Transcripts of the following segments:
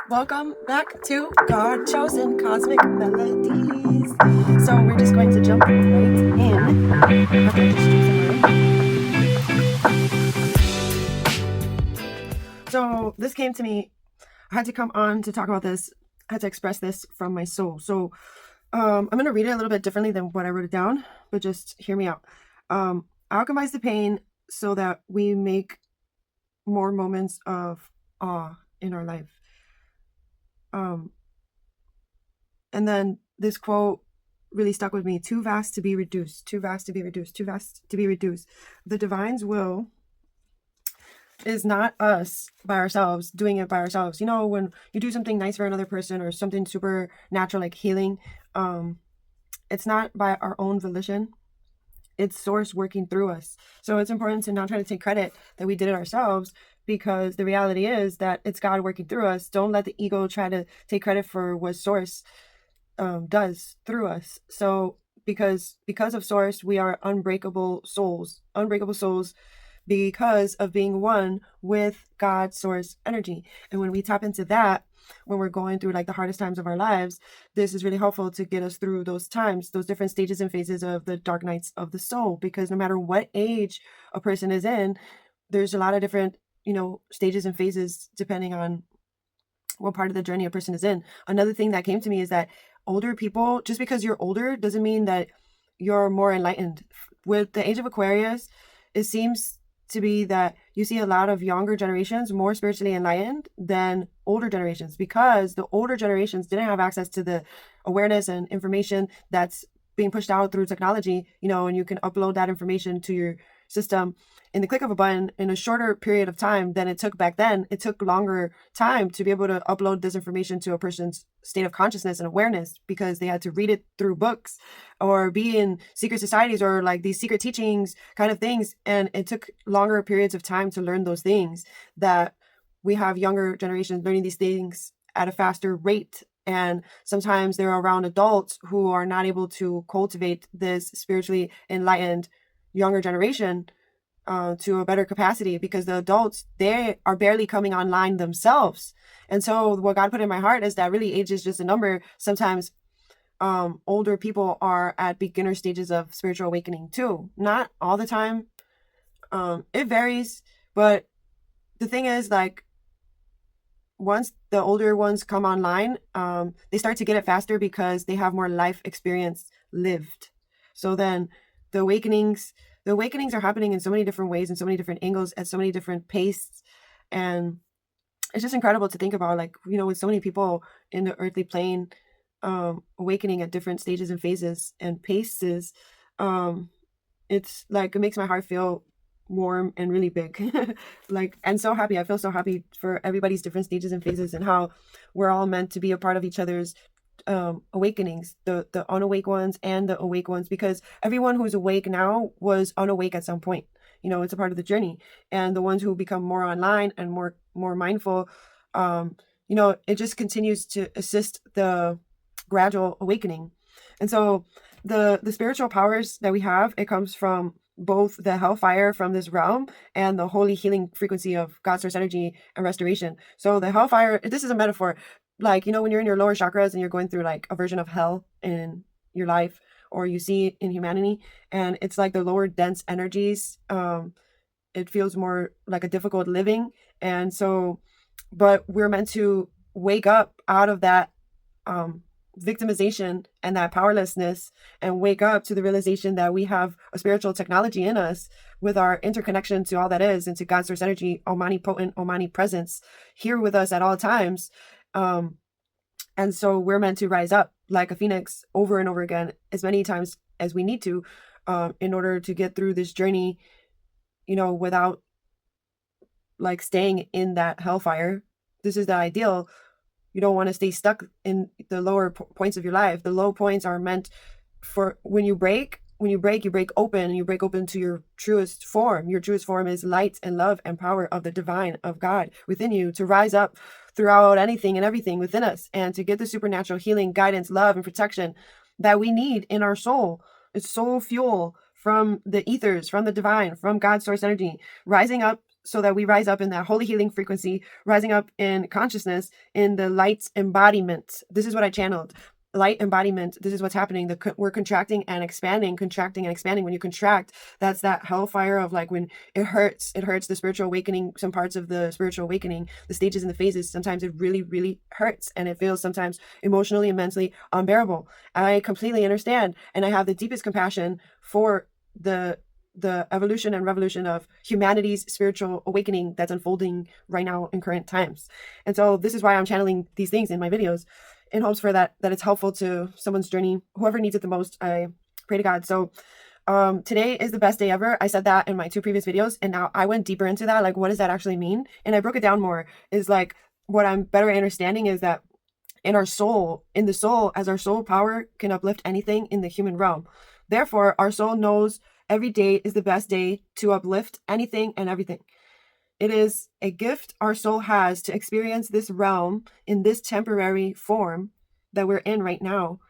Welcome back to God Chosen Cosmic Melodies. So we're just going to jump right in. Okay, just drink some water. So this came to me. I had to come on to talk about this. I had to express this from my soul. So I'm going to read it a little bit differently than what I wrote it down, but just hear me out. Alchemize the pain so that we make more moments of awe in our life. And then this quote really stuck with me. Too vast to be reduced, too vast to be reduced, too vast to be reduced. The divine's will is not us by ourselves, doing it by ourselves. You know, when you do something nice for another person or something super natural like healing, it's not by our own volition. It's source working through us. So it's important to not try to take credit that we did it ourselves, because the reality is that it's God working through us. Don't let the ego try to take credit for what source does through us. So because of source, we are unbreakable souls because of being one with God's source energy. And when we tap into that, when we're going through like the hardest times of our lives, this is really helpful to get us through those times, those different stages and phases of the dark nights of the soul. Because no matter what age a person is in, there's a lot of different, stages and phases depending on what part of the journey a person is in. Another thing that came to me is that older people, just because you're older doesn't mean that you're more enlightened. With the age of Aquarius, it seems to be that you see a lot of younger generations more spiritually enlightened than older generations, because the older generations didn't have access to the awareness and information that's being pushed out through technology, and you can upload that information to your system in the click of a button in a shorter period of time than it took back then. It took longer time to be able to upload this information to a person's state of consciousness and awareness, because they had to read it through books or be in secret societies or like these secret teachings kind of things. And it took longer periods of time to learn those things, that we have younger generations learning these things at a faster rate. And sometimes they're around adults who are not able to cultivate this spiritually enlightened younger generation to a better capacity, because the adults, they are barely coming online themselves. And so what God put in my heart is that really age is just a number. Sometimes older people are at beginner stages of spiritual awakening too. Not all the time. It varies, but the thing is, like, once the older ones come online, they start to get it faster because they have more life experience lived. So then the awakenings are happening in so many different ways, in so many different angles, at so many different paces. And it's just incredible to think about, like, with so many people in the earthly plane awakening at different stages and phases and paces. It's like, it makes my heart feel warm and really big. Like, and so happy. I feel so happy for everybody's different stages and phases, and how we're all meant to be a part of each other's awakenings, the unawake ones and the awake ones, because everyone who's awake now was unawake at some point. It's a part of the journey. And the ones who become more online and more mindful, it just continues to assist the gradual awakening. And so the spiritual powers that we have, it comes from both the hellfire from this realm and the holy healing frequency of God's source energy and restoration. So the hellfire, this is a metaphor. Like, when you're in your lower chakras and you're going through like a version of hell in your life, or you see it in humanity, and it's like the lower dense energies, it feels more like a difficult living. And so, but we're meant to wake up out of that victimization and that powerlessness, and wake up to the realization that we have a spiritual technology in us, with our interconnection to all that is, and to God's source energy, omnipotent, omnipresence, here with us at all times. And so we're meant to rise up like a phoenix over and over again, as many times as we need to, in order to get through this journey, without like staying in that hellfire. This is the ideal. You don't want to stay stuck in the lower points of your life. The low points are meant for when you break, you break open, and you break open to your truest form. Your truest form is light and love and power of the divine, of God within you, to rise up throughout anything and everything within us, and to get the supernatural healing, guidance, love, and protection that we need in our soul. It's soul fuel from the ethers, from the divine, from God's source energy, rising up so that we rise up in that holy healing frequency, rising up in consciousness, in the light embodiment. This is what I channeled. Light embodiment. This is what's happening. We're contracting and expanding, contracting and expanding. When you contract, that's that hellfire of like when it hurts the spiritual awakening, some parts of the spiritual awakening, the stages and the phases. Sometimes it really, really hurts, and it feels sometimes emotionally and mentally unbearable. I completely understand, and I have the deepest compassion for the evolution and revolution of humanity's spiritual awakening that's unfolding right now in current times. And so this is why I'm channeling these things in my videos, in hopes for that it's helpful to someone's journey, whoever needs it the most. I pray to God. So today is the best day ever. I said that in my 2 previous videos, and now I went deeper into that. Like, what does that actually mean? And I broke it down more. Is like, what I'm better understanding is that in our soul, in the soul, as our soul power can uplift anything in the human realm. Therefore, our soul knows every day is the best day to uplift anything and everything. It is a gift our soul has to experience this realm in this temporary form that we're in right now.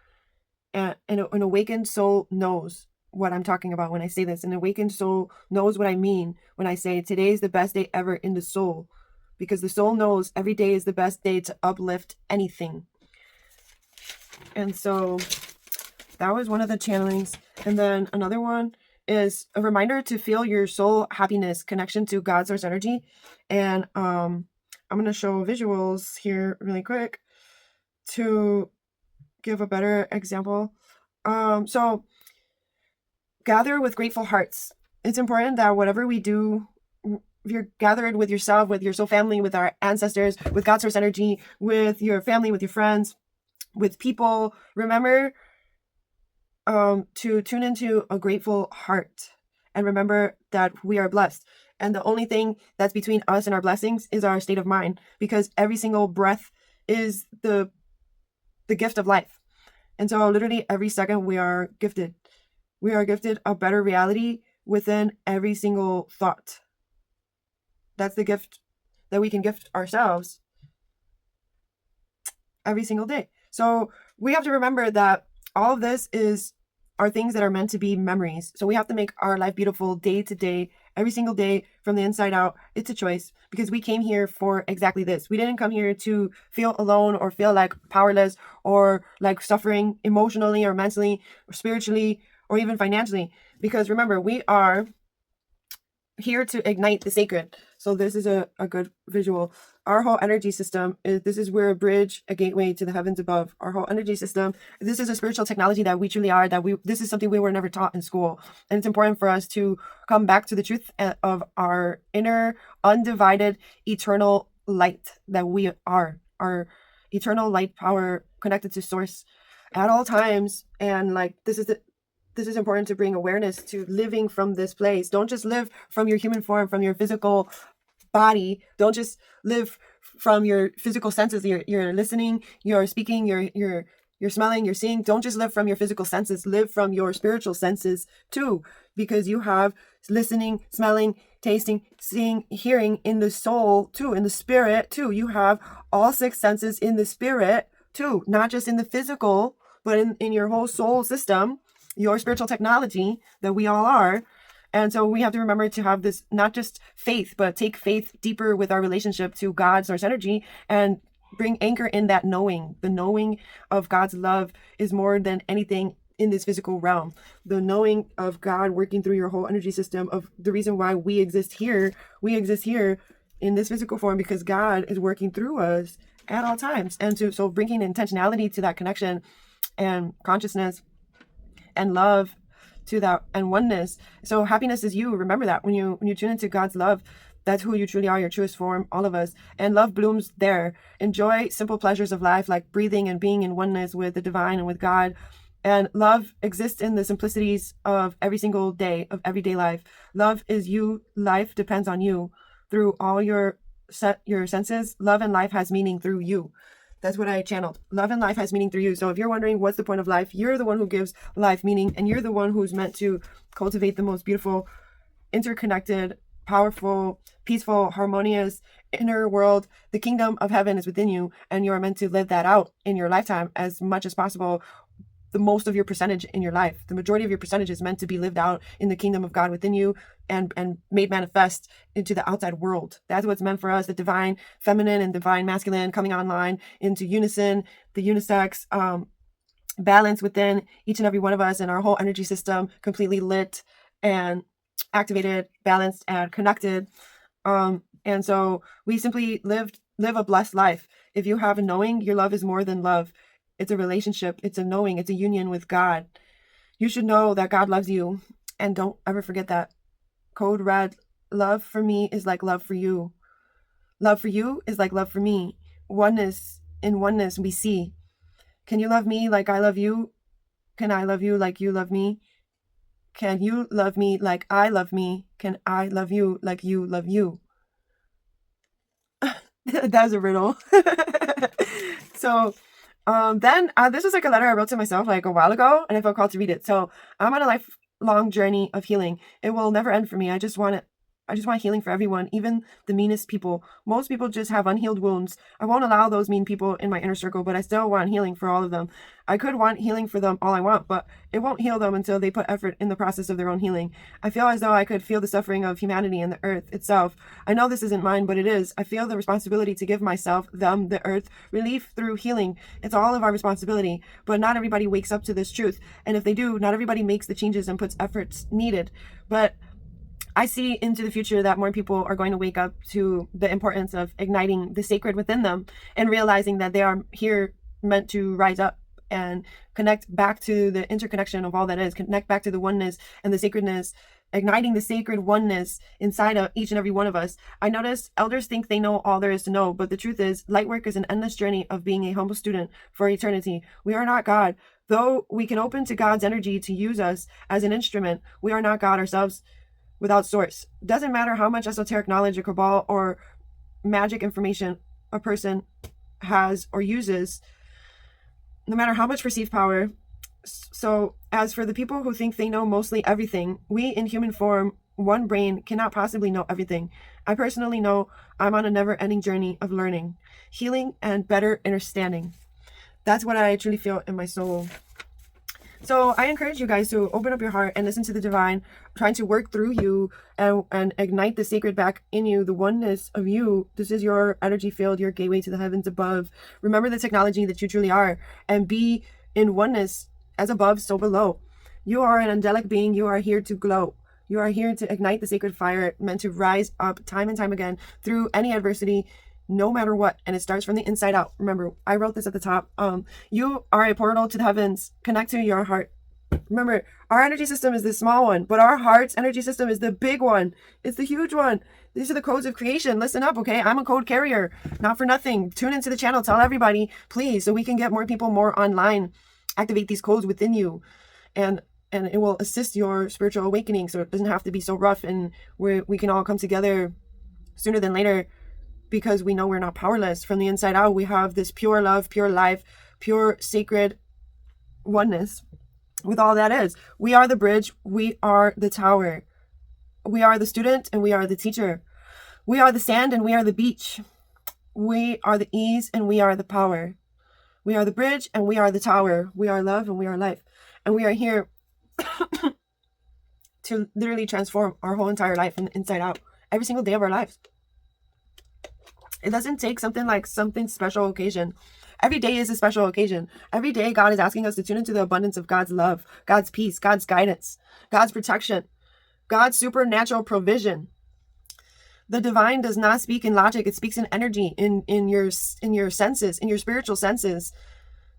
And an awakened soul knows what I'm talking about when I say this. An awakened soul knows what I mean when I say today is the best day ever in the soul, because the soul knows every day is the best day to uplift anything. And so that was one of the channelings. And then another one is a reminder to feel your soul happiness, connection to God source energy. And I'm going to show visuals here really quick to give a better example. So gather with grateful hearts. It's important that whatever we do, if you're gathered with yourself, with your soul family, with our ancestors, with God source energy, with your family, with your friends, with people, remember to tune into a grateful heart, and remember that we are blessed. And the only thing that's between us and our blessings is our state of mind, because every single breath is the gift of life. And so literally every second we are gifted. We are gifted a better reality within every single thought. That's the gift that we can gift ourselves every single day. So we have to remember that all of this are things that are meant to be memories. So we have to make our life beautiful day to day, every single day, from the inside out. It's a choice, because we came here for exactly this. We didn't come here to feel alone or feel like powerless or like suffering emotionally or mentally or spiritually or even financially. Because remember, we are here to ignite the sacred. So this is a good visual. Our whole energy system this is where a bridge, a gateway to the heavens above. Our whole energy system, this is a spiritual technology that we truly are, this is something we were never taught in school. And it's important for us to come back to the truth of our inner, undivided, eternal light that we are, our eternal light power connected to source at all times. And like, this is important to bring awareness to living from this place. Don't just live from your human form, from your physical body. Don't just live from your physical senses. You're listening, you're speaking, you're smelling, you're seeing. Don't just live from your physical senses. Live from your spiritual senses too, because you have listening, smelling, tasting, seeing, hearing in the soul too, in the spirit too. You have all 6 senses in the spirit too, not just in the physical, but in your whole soul system, your spiritual technology that we all are. And so we have to remember to have this, not just faith, but take faith deeper with our relationship to God's source energy, and bring anchor in that knowing. The knowing of God's love is more than anything in this physical realm. The knowing of God working through your whole energy system, of the reason why we exist here in this physical form, because God is working through us at all times. And so bringing intentionality to that connection and consciousness and love to that, and oneness. So happiness is you. Remember that when you tune into God's love, that's who you truly are, your truest form, all of us. And love blooms there. Enjoy simple pleasures of life, like breathing and being in oneness with the divine and with God. And love exists in the simplicities of every single day, of everyday life. Love is you. Life depends on you. Through all your senses, love and life has meaning through you. That's what I channeled. Love and life has meaning through you. So if you're wondering what's the point of life, you're the one who gives life meaning, and you're the one who's meant to cultivate the most beautiful, interconnected, powerful, peaceful, harmonious inner world. The kingdom of heaven is within you, and you are meant to live that out in your lifetime as much as possible. The most of your percentage in your life, the majority of your percentage is meant to be lived out in the kingdom of God within you, and made manifest into the outside world. That's what's meant for us, the divine feminine and divine masculine coming online into unison, the unisex balance within each and every one of us, and our whole energy system completely lit and activated, balanced, and connected. And so we simply live a blessed life. If you have a knowing, your love is more than love. It's a relationship. It's a knowing. It's a union with God. You should know that God loves you, and don't ever forget that. Code red, love for me is like love for you. Love for you is like love for me. Oneness, in oneness we see. Can you love me like I love you? Can I love you like you love me? Can you love me like I love me? Can I love you like you love you? That's a riddle. So then this was like a letter I wrote to myself like a while ago, and I felt called to read it. So I'm on a lifelong journey of healing. It will never end for me. I just want healing for everyone, even the meanest people. Most people just have unhealed wounds. I won't allow those mean people in my inner circle, but I still want healing for all of them. I could want healing for them all I want, but it won't heal them until they put effort in the process of their own healing. I feel as though I could feel the suffering of humanity and the earth itself. I know this isn't mine, but it is. I feel the responsibility to give myself, them, the earth, relief through healing. It's all of our responsibility, but not everybody wakes up to this truth. And if they do, not everybody makes the changes and puts efforts needed. But I see into the future that more people are going to wake up to the importance of igniting the sacred within them and realizing that they are here meant to rise up and connect back to the interconnection of all that is, connect back to the oneness and the sacredness, igniting the sacred oneness inside of each and every one of us. I noticed elders think they know all there is to know, but the truth is, light work is an endless journey of being a humble student for eternity. We are not God. Though we can open to God's energy to use us as an instrument, we are not God ourselves without source. Doesn't matter how much esoteric knowledge or cabal or magic information a person has or uses, no matter how much perceived power. So as for the people who think they know mostly everything, we in human form, one brain, cannot possibly know everything. I personally know I'm on a never-ending journey of learning, healing, and better understanding. That's what I truly feel in my soul. So I encourage you guys to open up your heart and listen to the divine, trying to work through you and ignite the sacred back in you, the oneness of you. This is your energy field, your gateway to the heavens above. Remember the technology that you truly are, and be in oneness as above, so below. You are an angelic being. You are here to glow. You are here to ignite the sacred fire, meant to rise up time and time again through any adversity, no matter what. And it starts from the inside out. Remember, I wrote this at the top. You are a portal to the heavens. Connect to your heart. Remember, our energy system is the small one, but our heart's energy system is the big one. It's the huge one. These are the codes of creation. Listen up, okay? I'm a code carrier, not for nothing. Tune into the channel. Tell everybody, please, so we can get more people more online. Activate these codes within you, and it will assist your spiritual awakening, so it doesn't have to be so rough, and we can all come together sooner than later, because we know we're not powerless. From the inside out, we have this pure love, pure life, pure sacred oneness with all that is. We are the bridge. We are the tower. We are the student and we are the teacher. We are the sand and we are the beach. We are the ease and we are the power. We are the bridge and we are the tower. We are love and we are life. And we are here to literally transform our whole entire life from the inside out every single day of our lives. It doesn't take something special occasion. Every day is a special occasion. Every day God is asking us to tune into the abundance of God's love, God's peace, God's guidance, God's protection, God's supernatural provision. The divine does not speak in logic. It speaks in energy, in your senses, in your spiritual senses.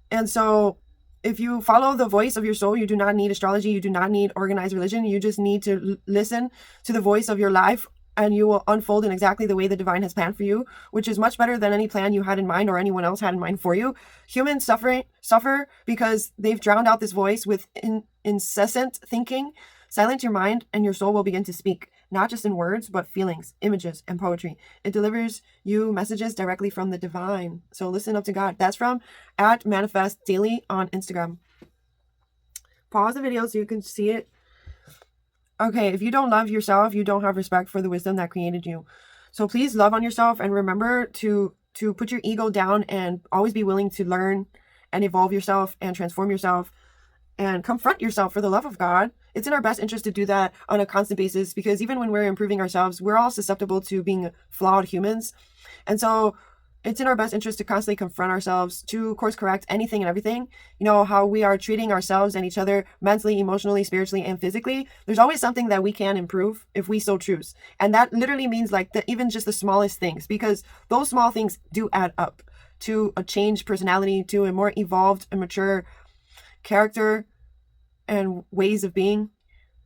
And so if you follow the voice of your soul, you do not need astrology. You do not need organized religion. You just need to listen to the voice of your life, and you will unfold in exactly the way the divine has planned for you, which is much better than any plan you had in mind or anyone else had in mind for you. Humans suffer because they've drowned out this voice with incessant thinking. Silence your mind and your soul will begin to speak, not just in words, but feelings, images, and poetry. It delivers you messages directly from the divine. So listen up to God. That's from @manifestdaily on Instagram. Pause the video so you can see it. Okay, if you don't love yourself, you don't have respect for the wisdom that created you. So please love on yourself, and remember to put your ego down and always be willing to learn and evolve yourself and transform yourself and confront yourself for the love of God. it's in our best interest to do that on a constant basis, because even when we're improving ourselves, we're all susceptible to being flawed humans. And so it's in our best interest to constantly confront ourselves, to course correct anything and everything. How we are treating ourselves and each other mentally, emotionally, spiritually, and physically. There's always something that we can improve if we so choose. And that literally means like even just the smallest things, because those small things do add up to a changed personality, to a more evolved and mature character and ways of being.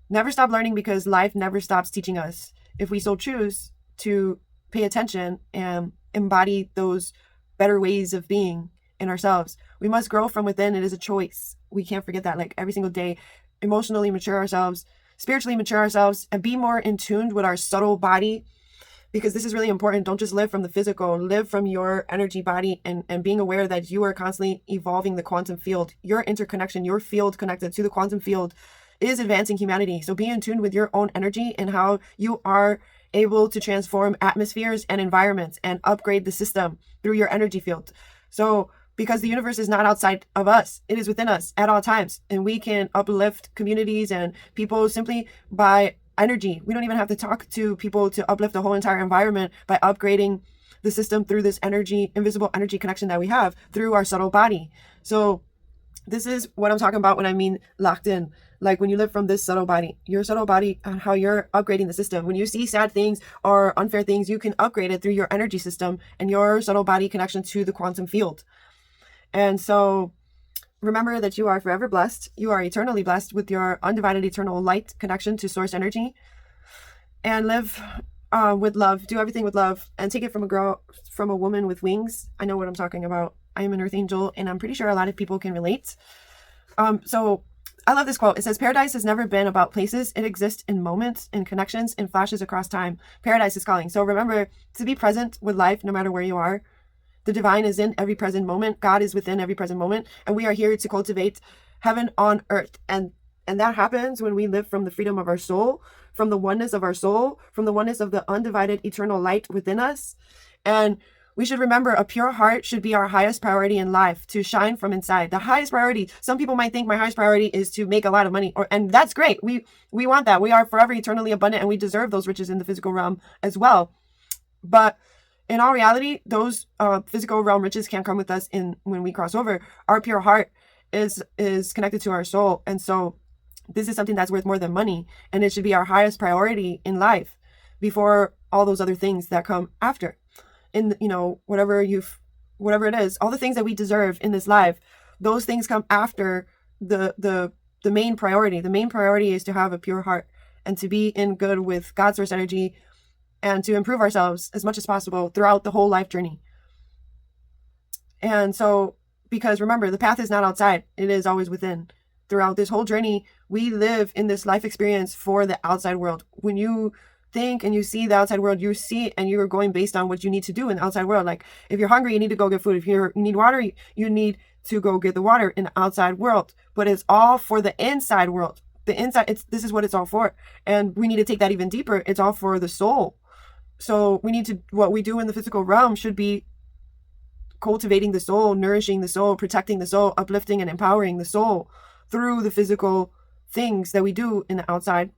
Never stop learning, because life never stops teaching us if we so choose to pay attention and embody those better ways of being in ourselves. We must grow from within. It is a choice. We can't forget that, like every single day. Emotionally mature ourselves, spiritually mature ourselves, and be more in tune with our subtle body, because this is really important. Don't just live from the physical, live from your energy body, and being aware that you are constantly evolving the quantum field. Your interconnection, your field connected to the quantum field is advancing humanity. So be in tune with your own energy and how you are able to transform atmospheres and environments and upgrade the system through your energy field. So because the universe is not outside of us, it is within us at all times. And we can uplift communities and people simply by energy. We don't even have to talk to people to uplift the whole entire environment by upgrading the system through this energy, invisible energy connection that we have through our subtle body. So this is what I'm talking about when I mean locked in. Like when you live from this subtle body, your subtle body, and how you're upgrading the system. When you see sad things or unfair things, you can upgrade it through your energy system and your subtle body connection to the quantum field. And so remember that you are forever blessed. You are eternally blessed with your undivided eternal light connection to source energy. And live with love. Do everything with love, and take it from a woman with wings. I know what I'm talking about. I am an earth angel, and I'm pretty sure a lot of people can relate. So I love this quote. It says, "Paradise has never been about places. It exists in moments, in connections, in flashes across time. Paradise is calling." So remember to be present with life no matter where you are. The divine is in every present moment. God is within every present moment. And we are here to cultivate heaven on earth. And that happens when we live from the freedom of our soul, from the oneness of our soul, from the oneness of the undivided eternal light within us. And we should remember a pure heart should be our highest priority in life, to shine from inside. The highest priority. Some people might think my highest priority is to make a lot of money, and that's great. We want that. We are forever eternally abundant, and we deserve those riches in the physical realm as well. But in all reality, those physical realm riches can't come with us when we cross over. Our pure heart is connected to our soul, and so this is something that's worth more than money, and it should be our highest priority in life before all those other things that come after. In whatever it is, all the things that we deserve in this life, those things come after the main priority. The main priority is to have a pure heart and to be in good with God's source energy, and to improve ourselves as much as possible throughout the whole life journey. And so, because remember, the path is not outside, it is always within. Throughout this whole journey, we live in this life experience for the outside world. When you think and you see the outside world, you see and you're going based on what you need to do in the outside world. Like if you're hungry, you need to go get food. If you need water, you need to go get the water in the outside world. But it's all for the inside world. The inside, this is what it's all for. And we need to take that even deeper. It's all for the soul. So what we do in the physical realm should be cultivating the soul, nourishing the soul, protecting the soul, uplifting and empowering the soul through the physical things that we do in the outside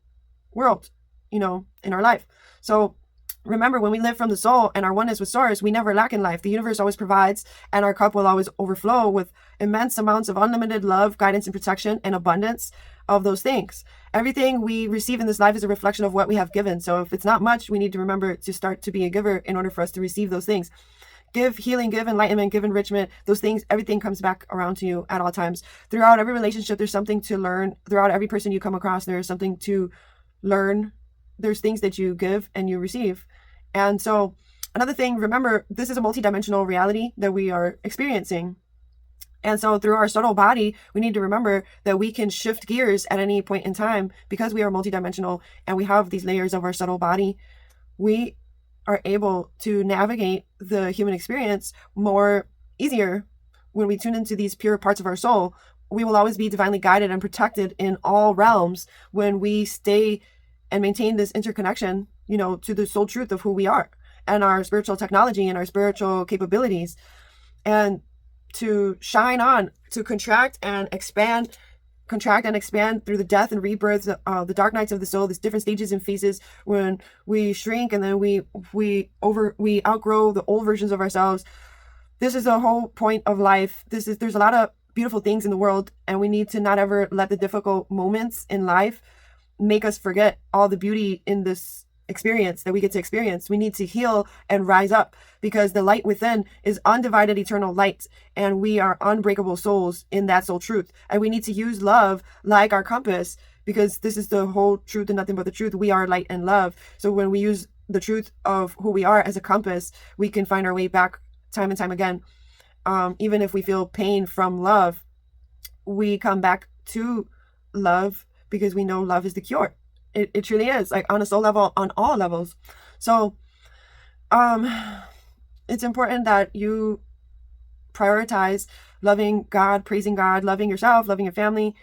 world, in our life. So remember, when we live from the soul and our oneness with source, we never lack in life. The universe always provides, and our cup will always overflow with immense amounts of unlimited love, guidance, and protection, and abundance of those things. Everything we receive in this life is a reflection of what we have given. So if it's not much, we need to remember to start to be a giver in order for us to receive those things. Give healing, give enlightenment, give enrichment. Those things, everything comes back around to you at all times. Throughout every relationship, there's something to learn. Throughout every person you come across, there's something to learn. There's things that you give and you receive. And so another thing, remember, this is a multidimensional reality that we are experiencing. And so through our subtle body, we need to remember that we can shift gears at any point in time because we are multidimensional and we have these layers of our subtle body. We are able to navigate the human experience more easier when we tune into these pure parts of our soul. We will always be divinely guided and protected in all realms when we stay and maintain this interconnection, to the soul truth of who we are and our spiritual technology and our spiritual capabilities, and to shine on, to contract and expand contract and expand through the death and rebirth, the dark nights of the soul, these different stages and phases when we shrink and then we outgrow the old versions of ourselves. This is the whole point of life. There's a lot of beautiful things in the world, and we need to not ever let the difficult moments in life make us forget all the beauty in this experience that we get to experience. We need to heal and rise up, because the light within is undivided eternal light, and we are unbreakable souls in that soul truth. And we need to use love like our compass, because this is the whole truth and nothing but the truth. We are light and love. So when we use the truth of who we are as a compass, we can find our way back time and time again. Even if we feel pain from love, we come back to love, because we know love is the cure. It truly is, like on a soul level, on all levels. So it's important that you prioritize loving God, praising God, loving yourself, loving your family.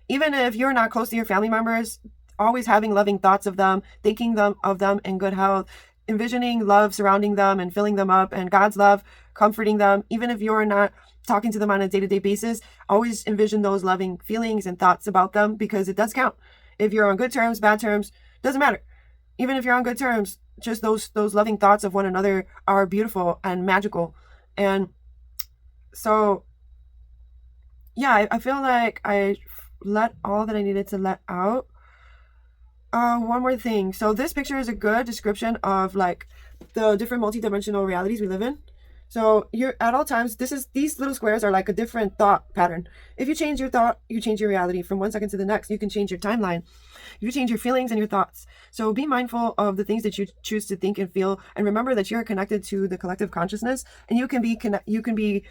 Even if you're not close to your family members, always having loving thoughts of them, thinking of them in good health, envisioning love surrounding them and filling them up, and God's love comforting them. Even if you're not talking to them on a day-to-day basis, always envision those loving feelings and thoughts about them, because it does count. If you're on good terms, bad terms, doesn't matter. Even if you're on good terms, just those loving thoughts of one another are beautiful and magical. And so, yeah, I feel like I let all that I needed to let out. One more thing. So this picture is a good description of like the different multidimensional realities we live in. So you're at all times, these little squares are like a different thought pattern. If you change your thought, you change your reality from one second to the next. You can change your timeline. You change your feelings and your thoughts. So be mindful of the things that you choose to think and feel, and remember that you're connected to the collective consciousness, and you can be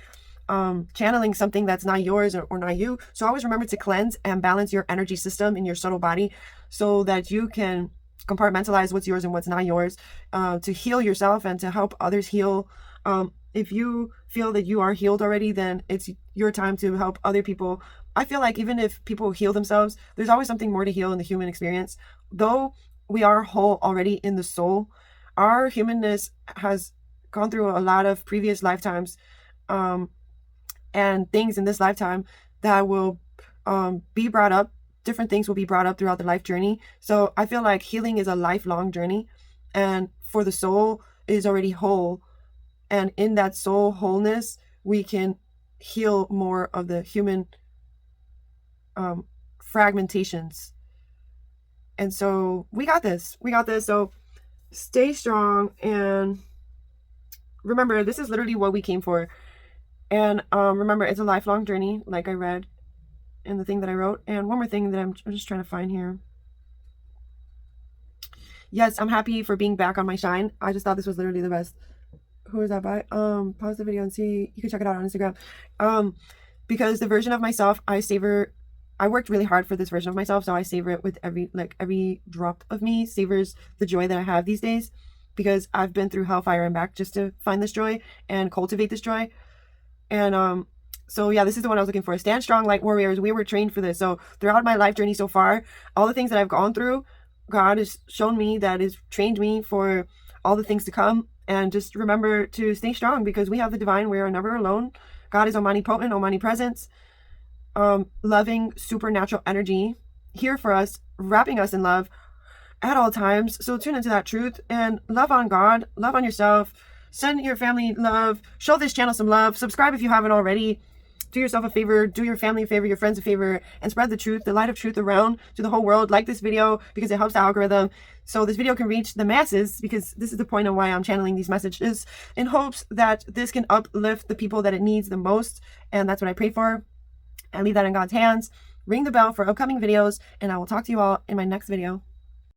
channeling something that's not yours or not you. So always remember to cleanse and balance your energy system in your subtle body, so that you can compartmentalize what's yours and what's not yours, to heal yourself and to help others heal. If you feel that you are healed already, then it's your time to help other people. I feel like even if people heal themselves, there's always something more to heal in the human experience. Though we are whole already in the soul, our humanness has gone through a lot of previous lifetimes, and things in this lifetime that will be brought up. Different things will be brought up throughout the life journey. So I feel like healing is a lifelong journey, and for the soul is already whole. And in that soul wholeness, we can heal more of the human fragmentations. And so we got this. So stay strong, and remember, this is literally what we came for. And remember, it's a lifelong journey, like I read in the thing that I wrote. And one more thing that I'm just trying to find here. Yes, I'm happy for being back on my shine. I just thought this was literally the best. Who is that by? Pause the video and see. You can check it out on Instagram. Because the version of myself I savor, I worked really hard for this version of myself, so I savor it with every drop of me savors the joy that I have these days, because I've been through hellfire and back just to find this joy and cultivate this joy. And so yeah, this is the one I was looking for. Stand strong like warriors. We were trained for this. So throughout my life journey so far, all the things that I've gone through, God has shown me, that has trained me for all the things to come. And just remember to stay strong, because we have the divine. We are never alone. God is omnipotent, omnipresent, loving supernatural energy here for us, wrapping us in love at all times. So tune into that truth and love on God, love on yourself, send your family love, show this channel some love, subscribe if you haven't already. Do yourself a favor, do your family a favor, your friends a favor, and spread the truth, the light of truth around to the whole world. Like this video, because it helps the algorithm, so this video can reach the masses, because this is the point of why I'm channeling these messages, in hopes that this can uplift the people that it needs the most. And that's what I pray for. I leave that in God's hands. Ring the bell for upcoming videos, and I will talk to you all in my next video.